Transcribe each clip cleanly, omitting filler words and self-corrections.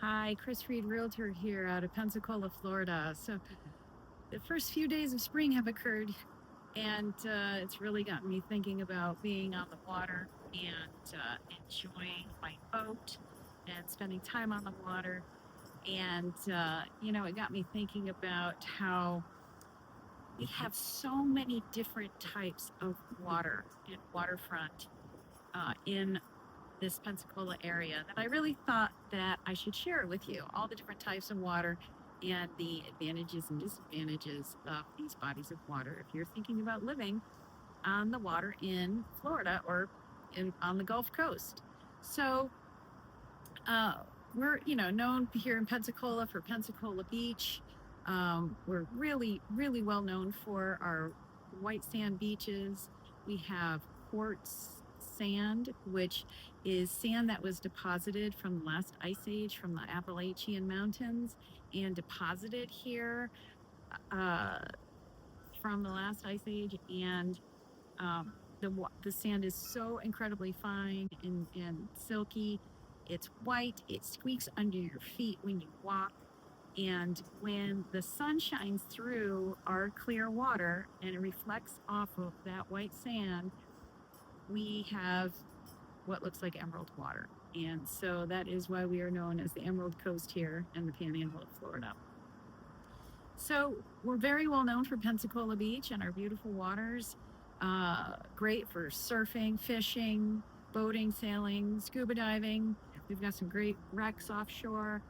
Hi, CHRIS REID Realtor here out of Pensacola, Florida. So the first few days of spring have occurred, and it's really gotten me thinking about being on the water and enjoying my boat and spending time on the water. And, it got me thinking about how we have so many different types of water and waterfront in this Pensacola area that I really thought that I should share with you all the different types of water and the advantages and disadvantages of these bodies of water if you're thinking about living on the water in Florida or on the Gulf Coast. So we're known here in Pensacola for Pensacola Beach. We're really well known for our white sand beaches. We have quartz sand, which is sand that was deposited from the last ice age from the Appalachian Mountains and deposited here from the last ice age. And the sand is so incredibly fine and silky. It's white. It squeaks under your feet when you walk. And when the sun shines through our clear water and it reflects off of that white sand, we have what looks like emerald water. And so that is why we are known as the Emerald Coast here in the Panhandle of Florida. So we're very well known for Pensacola Beach and our beautiful waters. Great for surfing, fishing, boating, sailing, scuba diving. We've got some great wrecks offshore.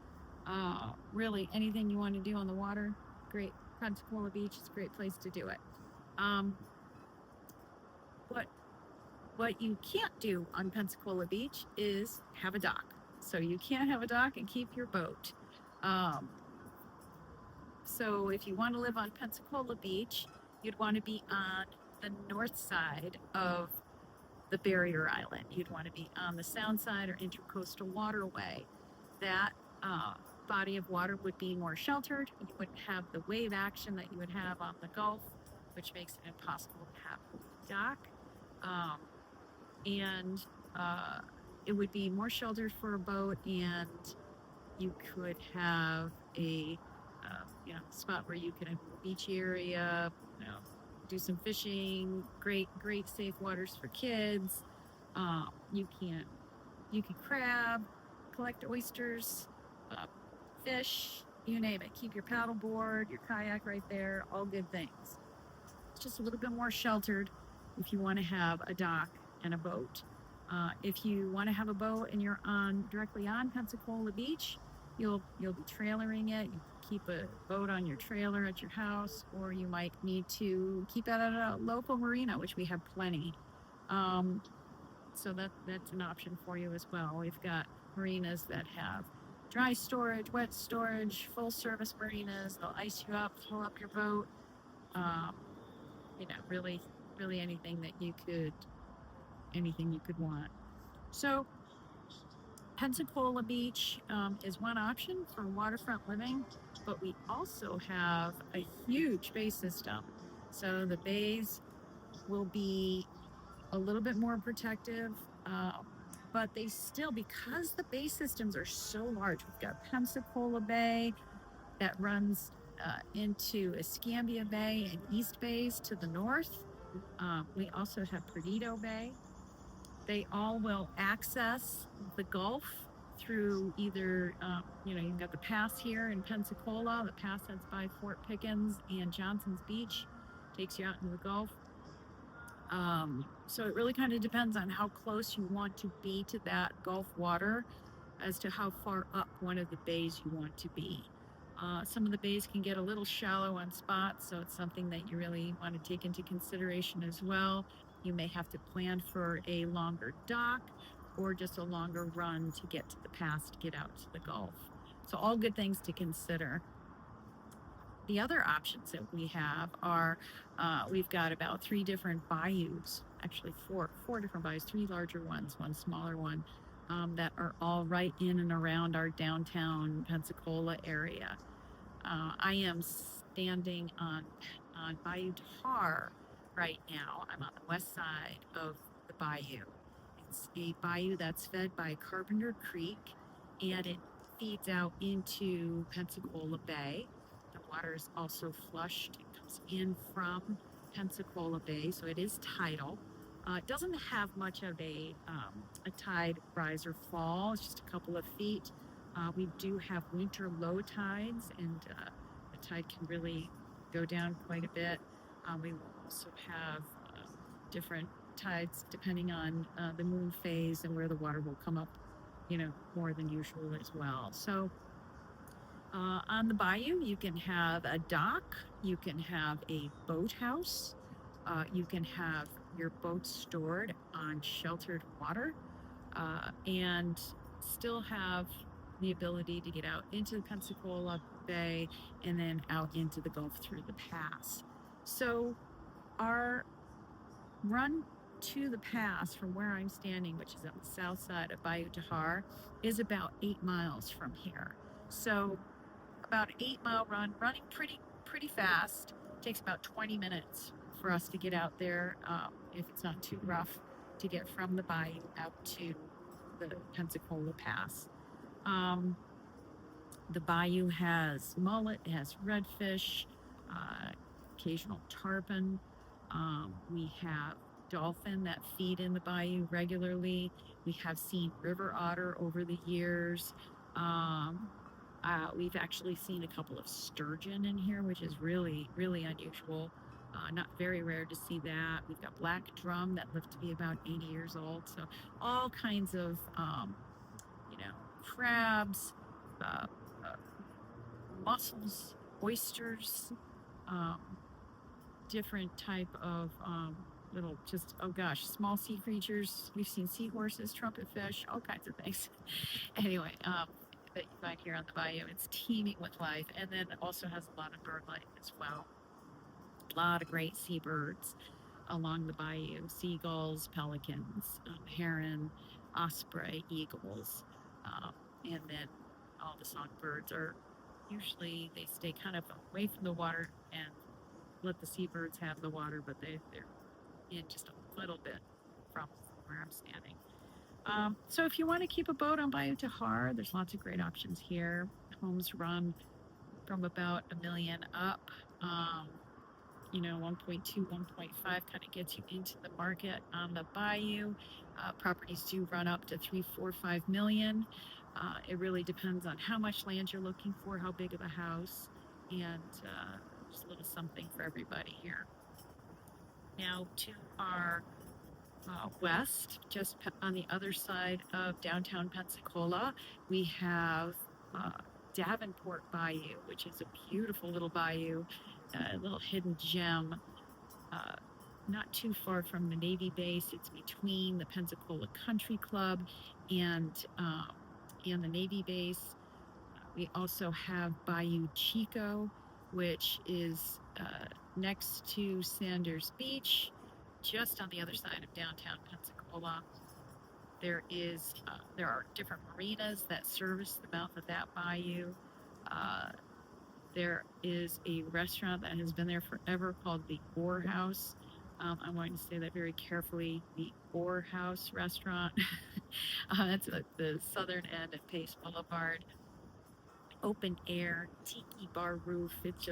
Really anything you want to do on the water, great. Pensacola Beach is a great place to do it. What you can't do on Pensacola Beach is have a dock. So you can't have a dock and keep your boat. So if you want to live on Pensacola Beach, you'd want to be on the north side of the barrier island. You'd want to be on the sound side or intercoastal waterway. That body of water would be more sheltered. You wouldn't have the wave action that you would have on the Gulf, which makes it impossible to have a dock. And it would be more sheltered for a boat, and you could have a spot where you could have a beach area, do some fishing, great safe waters for kids. You can crab, collect oysters, fish, you name it. Keep your paddleboard, your kayak right there, all good things. It's just a little bit more sheltered if you want to have a dock and a boat. If you want to have a boat and you're directly on Pensacola Beach, you'll be trailering it. You keep a boat on your trailer at your house, or you might need to keep it at a local marina, which we have plenty. So that's an option for you as well. We've got marinas that have dry storage, wet storage, full service marinas. They'll ice you up, fill up your boat. Really anything you could want. So Pensacola Beach is one option for waterfront living, but we also have a huge bay system. So the bays will be a little bit more protective, but they still, because the bay systems are so large, we've got Pensacola Bay that runs into Escambia Bay and East Bays to the north. We also have Perdido Bay. They all will access the Gulf through either, you've got the pass here in Pensacola. The pass that's by Fort Pickens and Johnson's Beach takes you out into the Gulf. So it really kind of depends on how close you want to be to that Gulf water as to how far up one of the bays you want to be. Some of the bays can get a little shallow on spots, so it's something that you really want to take into consideration as well. You may have to plan for a longer dock or just a longer run to get to the pass to get out to the Gulf. So all good things to consider. The other options that we have are, we've got about 3 different bayous, actually four different bayous, 3 larger ones, 1 smaller one, that are all right in and around our downtown Pensacola area. I am standing on Bayou Tar right now. I'm on the west side of the bayou. It's a bayou that's fed by Carpenter Creek, and it feeds out into Pensacola Bay. The water is also flushed. It comes in from Pensacola Bay, so it is tidal. It doesn't have much of a tide rise or fall. It's just a couple of feet. We do have winter low tides, and the tide can really go down quite a bit. We will also have different tides depending on the moon phase and where the water will come up, more than usual as well. So on the bayou, you can have a dock, you can have a boathouse, you can have your boat stored on sheltered water, and still have the ability to get out into the Pensacola Bay and then out into the Gulf through the pass. So our run to the pass from where I'm standing, which is on the south side of Bayou Tahar, is about 8 miles from here. So about 8 mile run, running pretty fast. Takes about 20 minutes for us to get out there, if it's not too rough, to get from the bayou out to the Pensacola Pass. The bayou has mullet, it has redfish, occasional tarpon. We have dolphin that feed in the bayou regularly. We have seen river otter over the years. We've actually seen a couple of sturgeon in here, which is really unusual. Not very rare to see that. We've got black drum that live to be about 80 years old. So all kinds of, crabs, mussels, oysters, different type of little, small sea creatures. We've seen seahorses, trumpetfish, all kinds of things. Anyway, that you find here on the bayou, it's teeming with life, and then it also has a lot of bird life as well. A lot of great seabirds along the bayou: seagulls, pelicans, heron, osprey, eagles, and then all the songbirds are usually, they stay kind of away from the water and let the seabirds have the water, but they're in just a little bit from where I'm standing. So if you want to keep a boat on Bayou Tahar, there's lots of great options here. Homes run from about $1 million up. 1.2, 1.5 kind of gets you into the market on the bayou. Properties do run up to 3, 4, 5 million. It really depends on how much land you're looking for, how big of a house, and just a little something for everybody here. Now to our west, just on the other side of downtown Pensacola, we have Davenport Bayou, which is a beautiful little bayou, a little hidden gem, not too far from the Navy base. It's between the Pensacola Country Club and the Navy base. We also have Bayou Chico, which is next to Sanders Beach, just on the other side of downtown Pensacola. There are different marinas that service the mouth of that bayou. There is a restaurant that has been there forever called the Oar House. I'm going to say that very carefully, the Oar House restaurant. That's at the southern end of Pace Boulevard. Open air, tiki bar roof. It's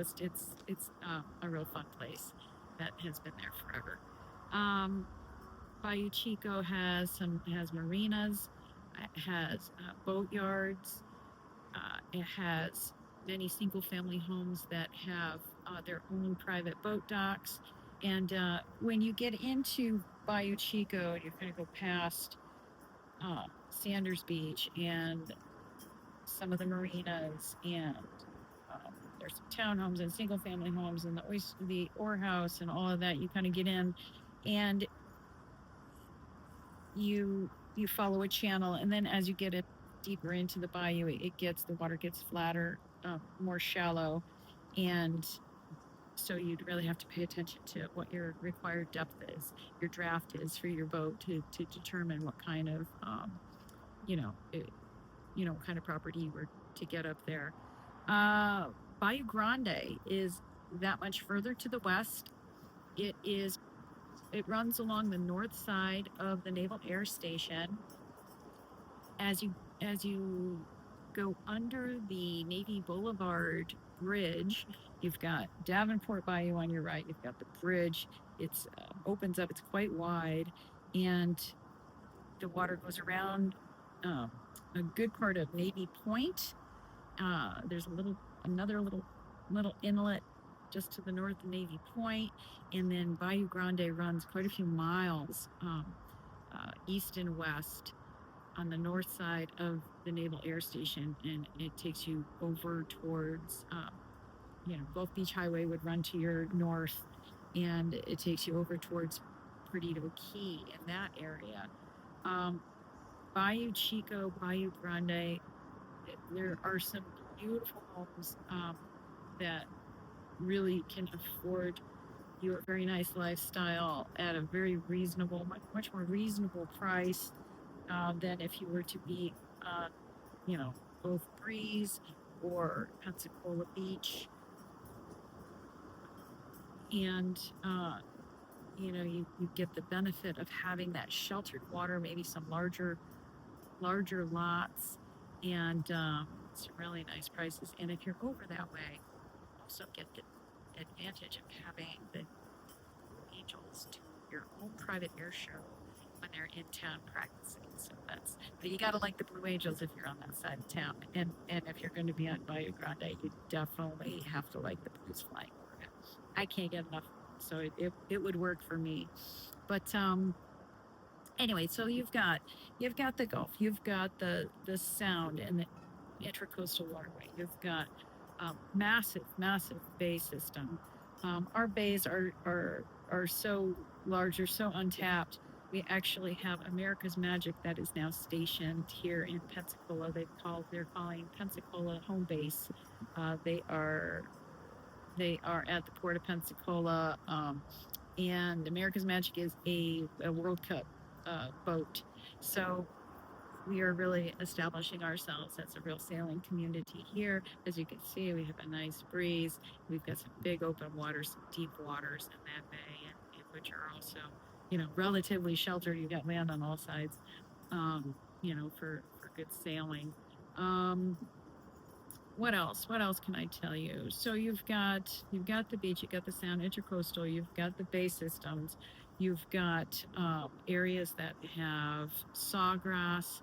a real fun place that has been there forever. Bayou Chico has marinas, it has boatyards, it has many single-family homes that have their own private boat docks. And when you get into Bayou Chico, you're going to go past Sanders Beach and some of the marinas, and there's some townhomes and single-family homes and the Oar House and all of that. You kind of get in, and you follow a channel, and then as you get it deeper into the bayou, the water gets flatter, more shallow, and so you'd really have to pay attention to what your required depth is, your draft is for your boat to determine what kind of kind of property you were to get up there. Bayou Grande is that much further to the west. It runs along the north side of the Naval Air Station. As you go under the Navy Boulevard Bridge. You've got Davenport Bayou on your right. You've got the bridge. It's opens up. It's quite wide, and the water goes around a good part of Navy Point. There's another little inlet just to the north of Navy Point, and then Bayou Grande runs quite a few miles east and west on the north side of the Naval Air Station, and it takes you over towards, Gulf Beach Highway would run to your north, and it takes you over towards Perdido Key in that area. Bayou Chico, Bayou Grande, there are some beautiful homes that really can afford you a very nice lifestyle at a very reasonable, much more reasonable price than if you were to be on, both Breeze or Pensacola Beach. And, you get the benefit of having that sheltered water, maybe some larger lots, and some really nice prices. And if you're over that way, also get the advantage of having the Angels do your own private air show when they're in town practicing. So but you gotta like the Blue Angels if you're on that side of town. And if you're going to be on Bayou Grande, you definitely have to like the Blues flying over it. I can't get enough, so it would work for me. But anyway, so you've got the Gulf, you've got the Sound and the Intracoastal Waterway. You've got massive bay system. Our bays are so large, are so untapped. We actually have America's Magic that is now stationed here in Pensacola. They're calling Pensacola home base. They are at the Port of Pensacola, and America's Magic is a World Cup boat. So we are really establishing ourselves as a real sailing community here. As you can see, we have a nice breeze. We've got some big open waters, some deep waters in that bay, and which are also, relatively sheltered. You've got land on all sides, for good sailing. What else can I tell you? So you've got the beach, you've got the Sound, Intracoastal, you've got the bay systems, you've got areas that have sawgrass,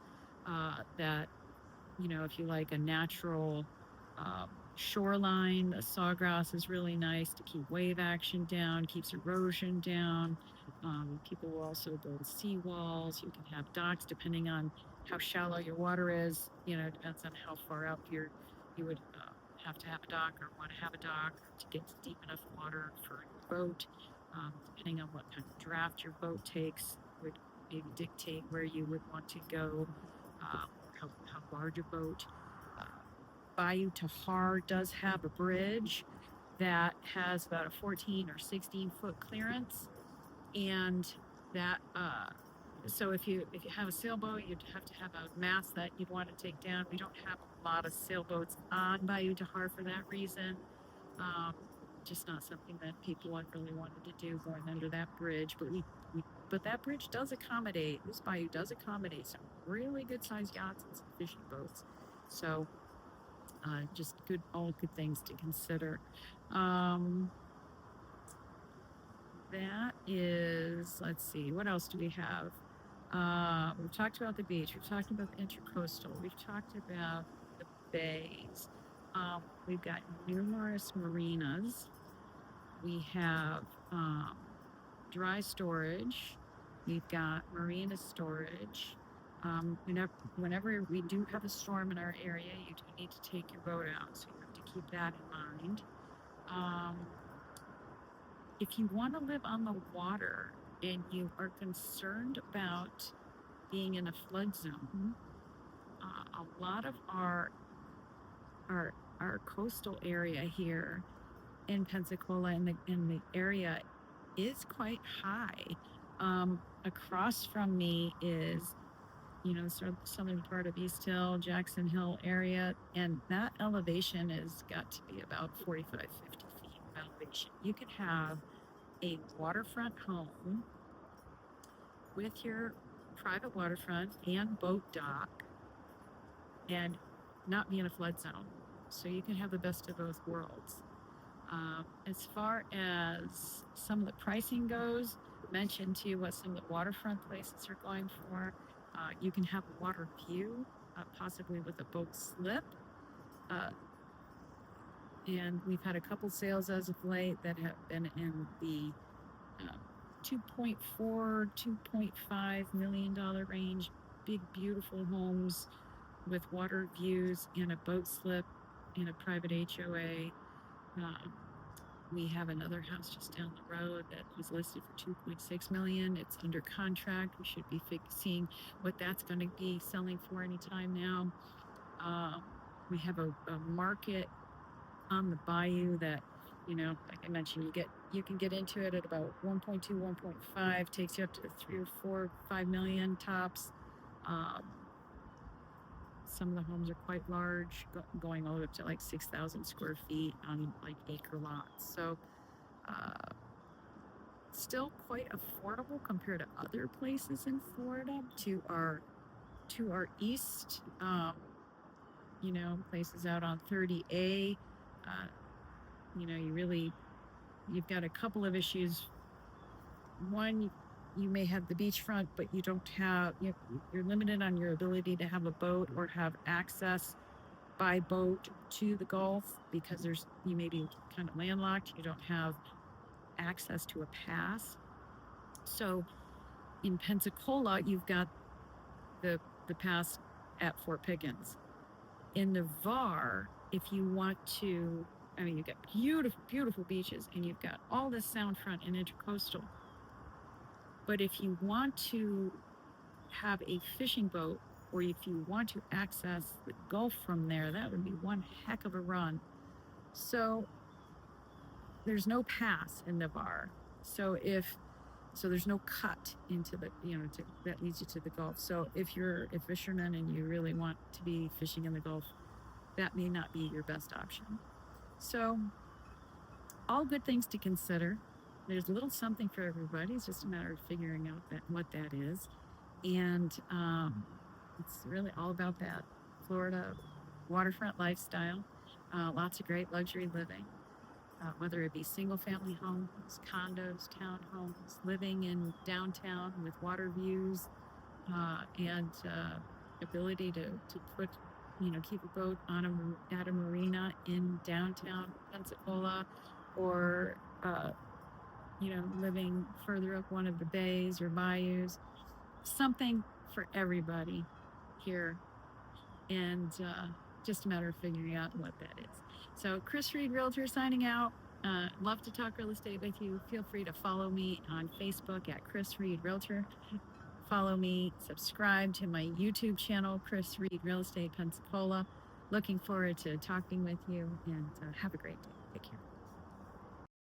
that, if you like a natural shoreline, the sawgrass is really nice to keep wave action down, keeps erosion down. People will also build seawalls. You can have docks depending on how shallow your water is. It depends on how far out you would have to have a dock or want to have a dock to get to deep enough water for your boat. Depending on what kind of draft your boat takes would maybe dictate where you would want to go, how large a boat. Bayou Tahar does have a bridge that has about a 14 or 16 foot clearance, and that so if you have a sailboat, you'd have to have a mast that you'd want to take down. We don't have a lot of sailboats on Bayou Tahar for that reason. Just not something that people have really wanted to do, going under that bridge. But that bridge does accommodate, this bayou does accommodate some really good sized yachts and some fishing boats. So just all good things to consider. That is, let's see, what else do we have? We've talked about the beach. We've talked about the Intracoastal. We've talked about the bays. We've got numerous marinas. We have dry storage. We've got marina storage. Whenever we do have a storm in our area, you do need to take your boat out, so you have to keep that in mind. If you want to live on the water and you are concerned about being in a flood zone, a lot of our coastal area here in Pensacola in the area is quite high. Across from me is, sort of the southern part of East Hill, Jackson Hill area, and that elevation has got to be about 45, 50 feet of elevation. You could have a waterfront home with your private waterfront and boat dock, and not be in a flood zone. So you can have the best of both worlds. As far as some of the pricing goes, mentioned to you what some of the waterfront places are going for. You can have a water view, possibly with a boat slip. And we've had a couple sales as of late that have been in the 2.4, $2.5 million range. Big, beautiful homes with water views and a boat slip in a private HOA. We have another house just down the road that was listed for 2.6 million. It's under contract. We should be seeing what that's going to be selling for anytime now. We have a market on the bayou that, you know, like I mentioned, you can get into it at about 1.2, 1.5, takes you up to 3 or 4, 5 million tops. Some of the homes are quite large, going all up to like 6,000 square feet on like acre lots. So still quite affordable compared to other places in Florida. To our east, you know, places out on 30A, you know, you've got a couple of issues. One, you may have the beachfront, but you don't have, you're limited on your ability to have a boat or have access by boat to the Gulf because you may be kind of landlocked. You don't have access to a pass. So in Pensacola, you've got the pass at Fort Pickens. In Navarre, if you want to, I mean, you've got beautiful, beautiful beaches and you've got all this sound front and intercoastal. But if you want to have a fishing boat, or if you want to access the Gulf from there, that would be one heck of a run. So there's no pass in Navarre. So there's no cut into the, that leads you to the Gulf. So if you're a fisherman and you really want to be fishing in the Gulf, that may not be your best option. So all good things to consider. There's a little something for everybody. It's just a matter of figuring out what that is. And it's really all about that Florida waterfront lifestyle. Lots of great luxury living, whether it be single family homes, condos, townhomes, living in downtown with water views, and ability to put, keep a boat on at a marina in downtown Pensacola, or living further up one of the bays or bayous. Something for everybody here, and just a matter of figuring out what that is. So CHRIS REID Realtor signing out. Love to talk real estate with you. Feel free to follow me on Facebook at CHRIS REID Realtor. Follow me, subscribe to my YouTube channel, CHRIS REID Real Estate Pensacola. Looking forward to talking with you, and have a great day. Take care.